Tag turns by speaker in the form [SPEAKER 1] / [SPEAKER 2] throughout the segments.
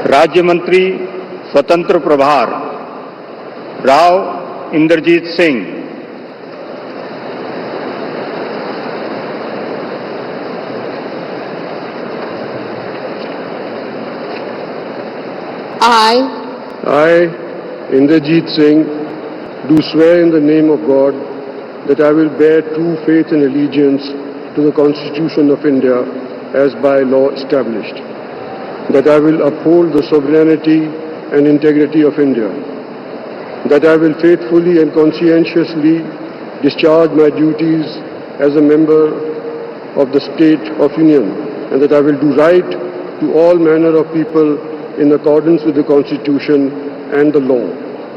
[SPEAKER 1] राज्य मंत्री स्वतंत्र प्रभार Rao Inderjeet Singh.
[SPEAKER 2] I, Inderjeet Singh, do swear in the name of God that I will bear true faith and allegiance to the Constitution of India as by law established, that I will uphold the sovereignty and integrity of India, that I will faithfully and conscientiously discharge my duties as a member of the State of Union, and that I will do right to all manner of people in accordance with the Constitution and the law,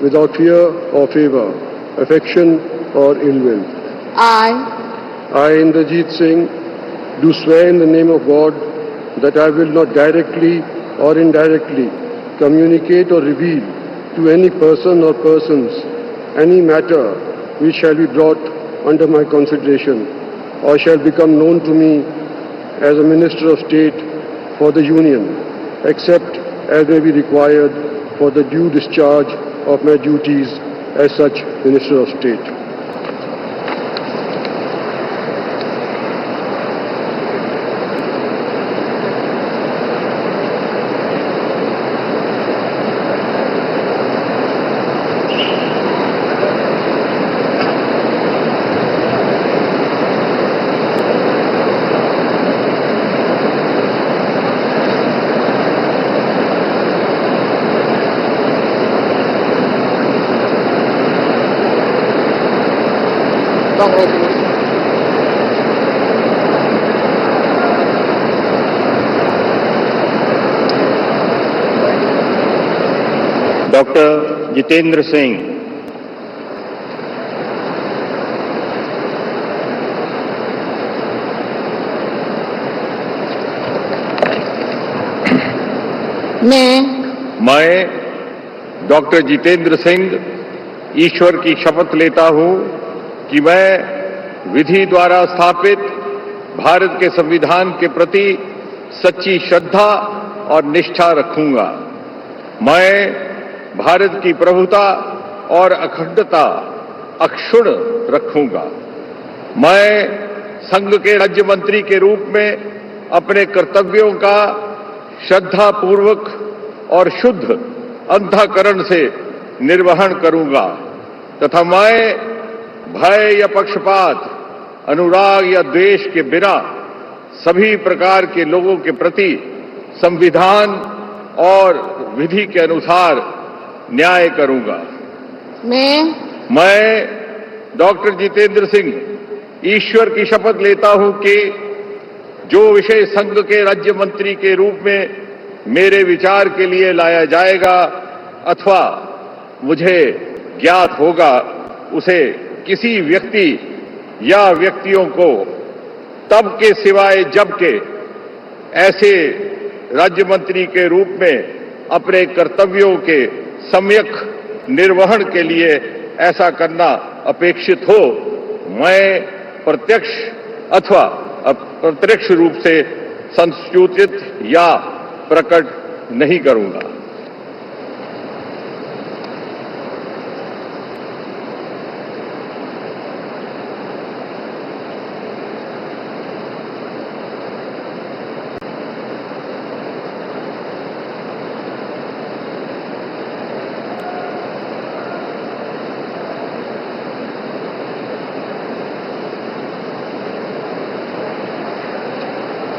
[SPEAKER 2] without fear or favor, affection or ill will. I, Inderjeet Singh, do swear in the name of God that I will not directly or indirectly communicate or reveal to any person or persons any matter which shall be brought under my consideration or shall become known to me as a Minister of State for the Union, except as may be required for the due discharge of my duties as such Minister of State.
[SPEAKER 1] Doctor Jitendra Singh. मैं doctor Jitendra Singh ईश्वर की शपथ लेता हूं कि मैं विधि द्वारा स्थापित भारत के संविधान के प्रति सच्ची श्रद्धा और निष्ठा रखूंगा। मैं भारत की प्रभुता और अखंडता अक्षुण्ण रखूंगा। मैं संघ के राज्य मंत्री के रूप में अपने कर्तव्यों का श्रद्धापूर्वक और शुद्ध अंतःकरण से निर्वहन करूंगा तथा मैं भय या पक्षपात, अनुराग या द्वेष के बिना सभी प्रकार के लोगों के प्रति संविधान और विधि के अनुसार न्याय करूंगा। मैं डॉक्टर जितेंद्र सिंह ईश्वर की शपथ लेता हूं कि जो विषय संघ के राज्य मंत्री के रूप में मेरे विचार के लिए लाया जाएगा अथवा मुझे ज्ञात होगा, उसे किसी व्यक्ति या व्यक्तियों को तब के सिवाय जबकि ऐसे राज्य मंत्री के रूप में अपने कर्तव्यों के सम्यक निर्वहन के लिए ऐसा करना अपेक्षित हो, मैं प्रत्यक्ष अथवा अप्रत्यक्ष रूप से संसूचित या प्रकट नहीं करूंगा।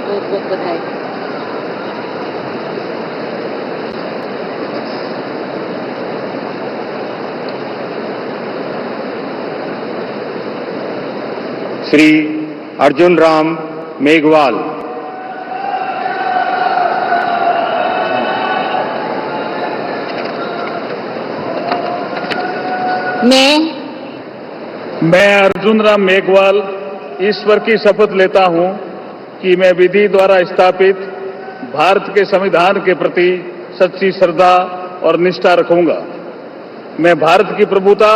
[SPEAKER 3] बहुत बधाई।
[SPEAKER 1] श्री अर्जुन राम मेघवाल।
[SPEAKER 4] मैं अर्जुन राम मेघवाल ईश्वर की शपथ लेता हूं कि मैं विधि द्वारा स्थापित भारत के संविधान के प्रति सच्ची श्रद्धा और निष्ठा रखूंगा। मैं भारत की प्रभुता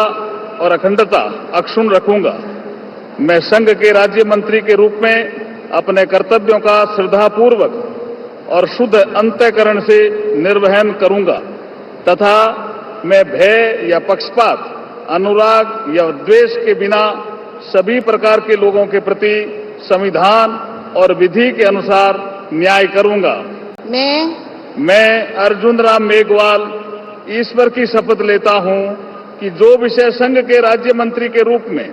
[SPEAKER 4] और अखंडता अक्षुण्ण रखूंगा। मैं संघ के राज्य मंत्री के रूप में अपने कर्तव्यों का श्रद्धापूर्वक और शुद्ध अंतःकरण से निर्वहन करूंगा तथा मैं भय या पक्षपात, अनुराग या द्वेष के बिना सभी प्रकार के लोगों के प्रति संविधान और विधि के अनुसार न्याय करूंगा। मैं अर्जुन राम मेघवाल ईश्वर की शपथ लेता हूं कि जो विषय संघ के राज्य मंत्री के रूप में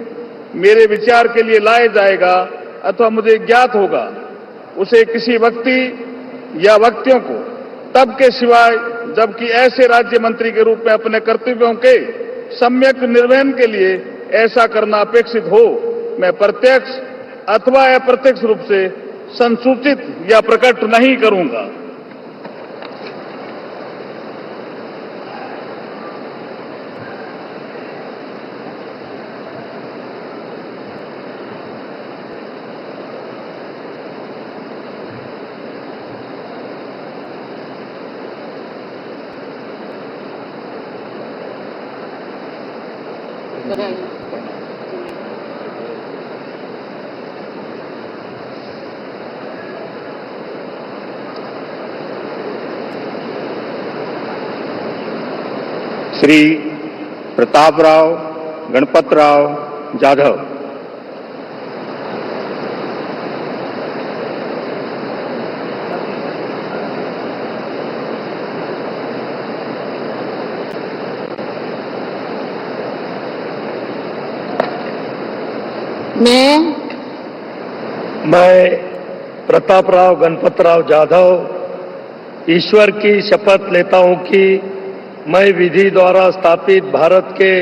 [SPEAKER 4] मेरे विचार के लिए लाया जाएगा अथवा मुझे ज्ञात होगा, उसे किसी व्यक्ति या व्यक्तियों को तब के सिवाय जबकि ऐसे राज्य मंत्री के रूप में अपने कर्तव्यों के सम्यक निर्वहन के लिए ऐसा करना अपेक्षित हो, मैं प्रत्यक्ष अथवा अप्रत्यक्ष रूप से संसूचित या प्रकट नहीं करूंगा।
[SPEAKER 1] श्री प्रतापराव गणपतराव जाधव।
[SPEAKER 3] मैं प्रतापराव गणपतराव जाधव ईश्वर की शपथ लेता हूं कि मैं विधि द्वारा स्थापित भारत के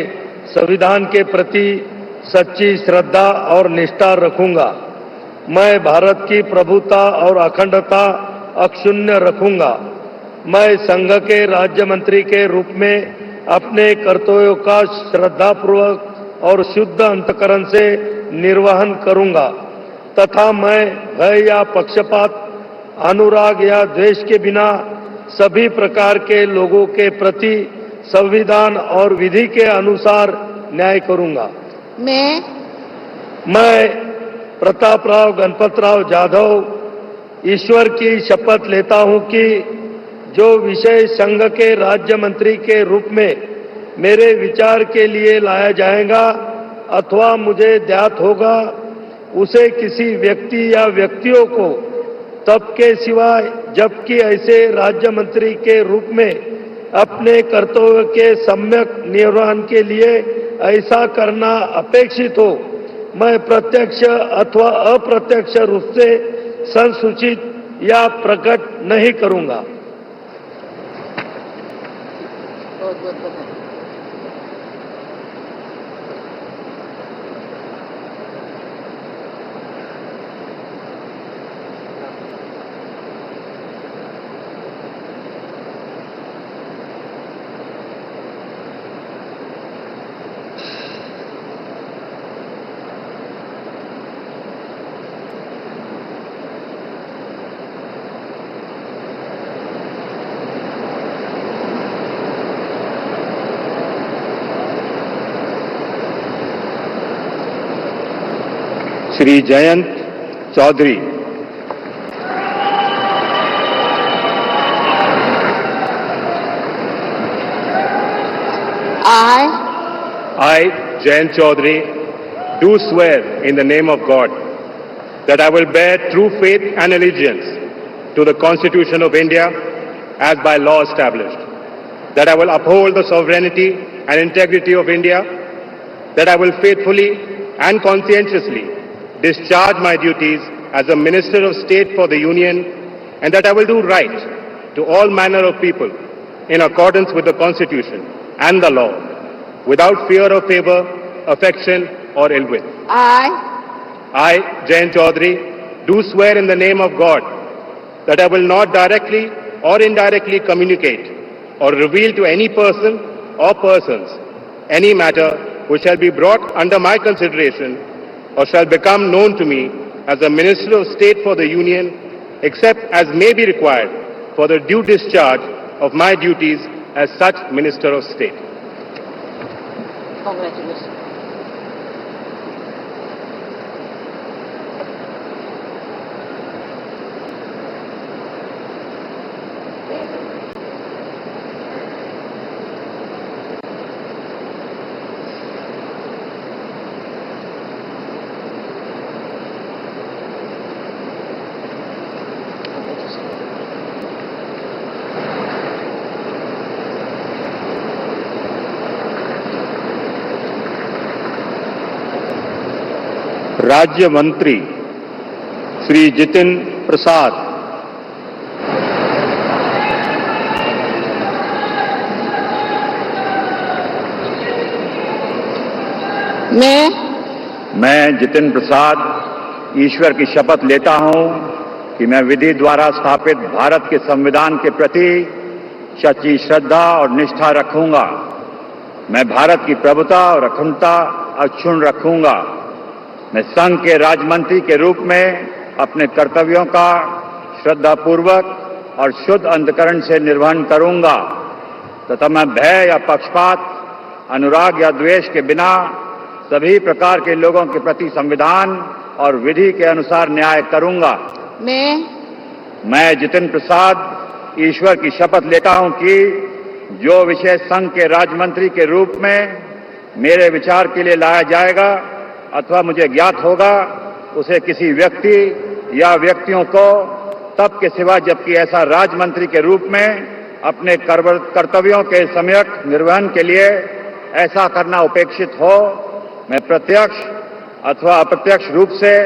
[SPEAKER 3] संविधान के प्रति सच्ची श्रद्धा और निष्ठा रखूंगा। मैं भारत की प्रभुता और अखंडता अक्षुण्ण रखूंगा। मैं संघ के राज्य मंत्री के रूप में अपने कर्तव्यों का श्रद्धापूर्वक और शुद्ध अंतःकरण से निर्वहन करूंगा तथा मैं भय या पक्षपात, अनुराग या द्वेष के बिना सभी प्रकार के लोगों के प्रति संविधान और विधि के अनुसार न्याय करूंगा। मैं प्रतापराव गणपतराव जाधव ईश्वर की शपथ लेता हूं कि जो विषय संघ के राज्य मंत्री के रूप में मेरे विचार के लिए लाया जाएगा अथवा मुझे ज्ञात होगा, उसे किसी व्यक्ति या व्यक्तियों को तब के सिवाय जबकि ऐसे राज्य मंत्री के रूप में अपने कर्तव्य के सम्यक निर्वहन के लिए ऐसा करना अपेक्षित हो, मैं प्रत्यक्ष अथवा अप्रत्यक्ष रूप से संसूचित या प्रकट नहीं करूंगा।
[SPEAKER 1] Shri Jayant Chaudhary. I, Jayant Chaudhary, do swear in the name of God that I will bear true faith and allegiance to the Constitution of India as by law established, that I will uphold the sovereignty and integrity of India, that I will faithfully and conscientiously discharge my duties as a Minister of State for the Union, and that I will do right to all manner of people in accordance with the Constitution and the law, without fear or favor, affection or ill will. I, Jayant Chaudhary, do swear in the name of God that I will not directly or indirectly communicate or reveal to any person or persons any matter which shall be brought under my consideration or shall become known to me as a Minister of State for the Union, except as may be required for the due discharge of my duties as such Minister of State.
[SPEAKER 5] Congratulations.
[SPEAKER 1] राज्य मंत्री श्री जितेंद्र प्रसाद। मैं जितेंद्र प्रसाद ईश्वर की शपथ लेता हूं कि मैं विधि द्वारा स्थापित भारत के संविधान के प्रति सच्ची श्रद्धा और निष्ठा रखूंगा। मैं भारत की प्रभुता और अखंडता अक्षुण्ण रखूंगा। मैं संघ के राज्यमंत्री के रूप में अपने कर्तव्यों का श्रद्धापूर्वक और शुद्ध अंतःकरण से निर्वहन करूंगा तथा मैं भय या पक्षपात, अनुराग या द्वेष के बिना सभी प्रकार के लोगों के प्रति संविधान और विधि के अनुसार न्याय करूंगा। मैं जितेंद्र प्रसाद ईश्वर की शपथ लेता हूं कि जो विषय संघ के राज्यमंत्री के रूप में मेरे विचार के लिए लाया जाएगा अथवा मुझे ज्ञात होगा, उसे किसी व्यक्ति या व्यक्तियों को तब के सिवा जबकि ऐसा राज्यमंत्री के रूप में अपने कर्तव्यों के सम्यक निर्वहन के लिए ऐसा करना उपेक्षित हो, मैं प्रत्यक्ष अथवा अप्रत्यक्ष रूप से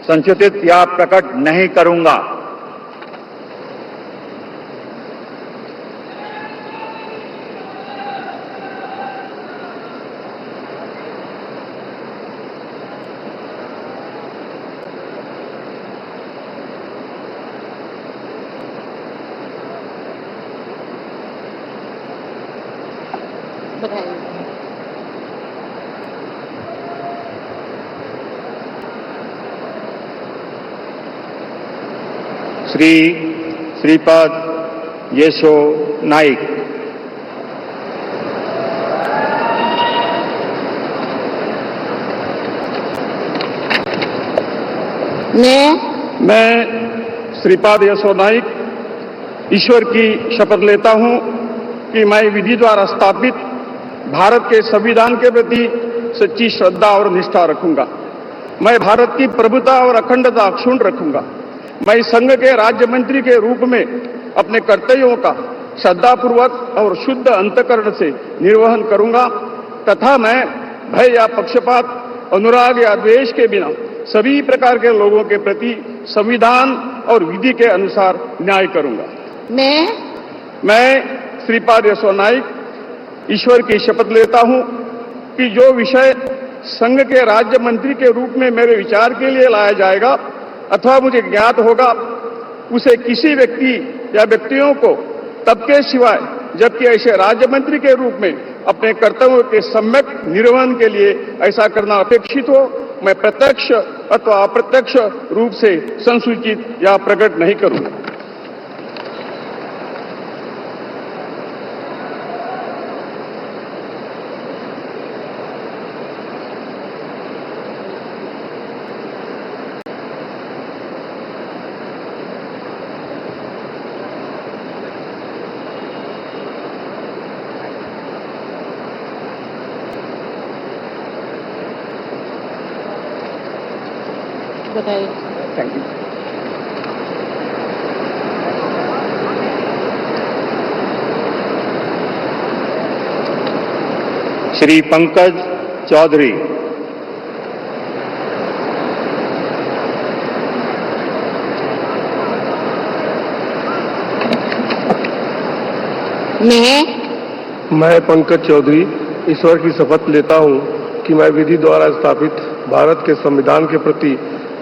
[SPEAKER 1] संचित या प्रकट नहीं करूंगा।
[SPEAKER 5] बधाई।
[SPEAKER 1] श्री श्रीपाद येशो नाइक।
[SPEAKER 2] मैं श्रीपाद येशो नाइक ईश्वर की शपथ लेता हूं कि मैं विधि द्वारा स्थापित भारत के संविधान के प्रति सच्ची श्रद्धा और निष्ठा रखूंगा। मैं भारत की प्रभुता और अखंडता अक्षुण्ण रखूंगा। मैं संघ के राज्य मंत्री के रूप में अपने कर्तव्यों का श्रद्धापूर्वक और शुद्ध अंतःकरण से निर्वहन करूंगा तथा मैं भय या पक्षपात, अनुराग या द्वेष के बिना सभी प्रकार के लोगों के प्रति संविधान और विधि के अनुसार न्याय करूंगा। मैं श्रीपाद येशो नाइक ईश्वर की शपथ लेता हूं कि जो विषय संघ के राज्य मंत्री के रूप में मेरे विचार के लिए लाया जाएगा अथवा मुझे ज्ञात होगा, उसे किसी व्यक्ति या व्यक्तियों को तब के सिवाय जबकि ऐसे राज्य मंत्री के रूप में अपने कर्तव्यों के सम्यक निर्वहन के लिए ऐसा करना अपेक्षित हो, मैं प्रत्यक्ष अथवा अप्रत्यक्ष रूप से संसूचित या प्रकट नहीं करूंगा।
[SPEAKER 5] बधाई।
[SPEAKER 2] Thank you.
[SPEAKER 1] श्री पंकज चौधरी।
[SPEAKER 2] मैं पंकज चौधरी ईश्वर की शपथ लेता हूं कि मैं विधि द्वारा स्थापित भारत के संविधान के प्रति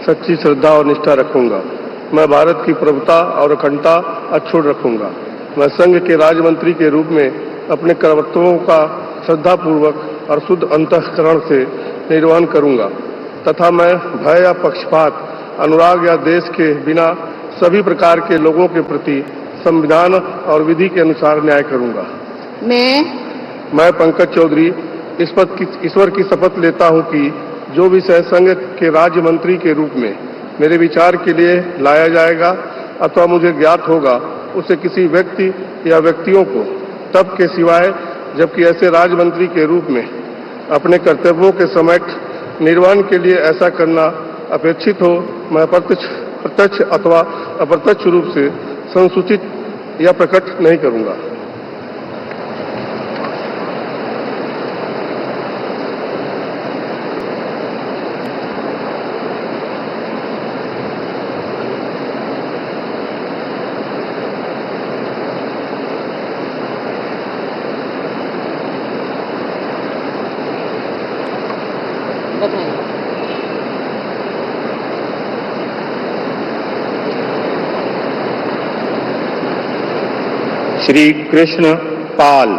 [SPEAKER 2] सच्ची श्रद्धा और निष्ठा रखूंगा। मैं भारत की प्रभुता और अखंडता अक्षुण्ण रखूंगा। मैं संघ के राज्यमंत्री के रूप में अपने कर्तव्यों का श्रद्धापूर्वक और शुद्ध अंतःकरण से निर्वहन करूंगा तथा मैं भय या पक्षपात, अनुराग या देश के बिना सभी प्रकार के लोगों के प्रति संविधान और विधि के अनुसार न्याय करूंगा।
[SPEAKER 5] मैं
[SPEAKER 2] पंकज चौधरी ईश्वर की शपथ लेता हूं कि जो विषय संघ के राज्य मंत्री के रूप में मेरे विचार के लिए लाया जाएगा अथवा मुझे ज्ञात होगा, उसे किसी व्यक्ति या व्यक्तियों को तब के सिवाय जबकि ऐसे राज्य मंत्री के रूप में अपने कर्तव्यों के समक्ष निर्वहन के लिए ऐसा करना अपेक्षित हो, मैं प्रत्यक्ष अथवा अप्रत्यक्ष रूप से संसूचित या प्रकट नहीं करूंगा।
[SPEAKER 5] बधाई।
[SPEAKER 1] श्री कृष्ण पाल।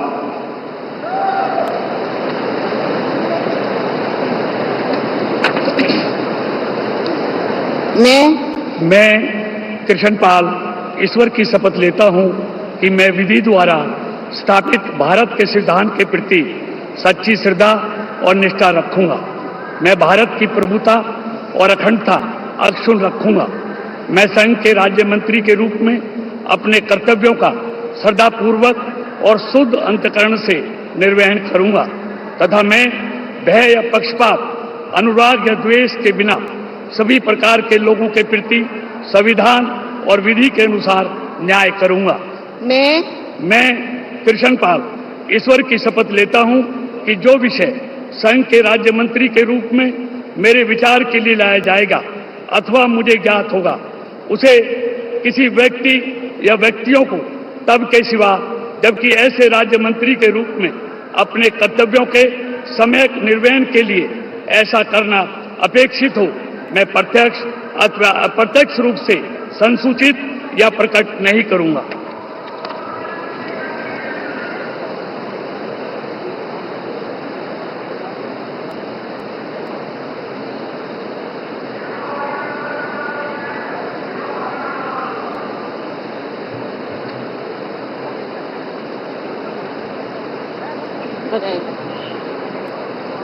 [SPEAKER 6] मैं कृष्णपाल ईश्वर की शपथ लेता हूं कि मैं विधि द्वारा स्थापित भारत के सिद्धांत के प्रति सच्ची श्रद्धा और निष्ठा रखूंगा। मैं भारत की प्रभुता और अखंडता अक्षुण्ण रखूंगा। मैं संघ के राज्य मंत्री के रूप में अपने कर्तव्यों का श्रद्धापूर्वक और शुद्ध अंतःकरण से निर्वहन करूंगा तथा मैं भय या पक्षपात, अनुराग या द्वेष के बिना सभी प्रकार के लोगों के प्रति संविधान और विधि के अनुसार न्याय करूंगा। मैं कृष्णपाल ईश्वर की शपथ लेता हूं कि जो विषय संघ के राज्य मंत्री के रूप में मेरे विचार के लिए लाया जाएगा अथवा मुझे ज्ञात होगा, उसे किसी व्यक्ति या व्यक्तियों को तब के सिवा जबकि ऐसे राज्य मंत्री के रूप में अपने कर्तव्यों के सम्यक निर्वहन के लिए ऐसा करना अपेक्षित हो, मैं प्रत्यक्ष अथवा अप्रत्यक्ष रूप से संसूचित या प्रकट नहीं करूंगा।
[SPEAKER 5] बधाई।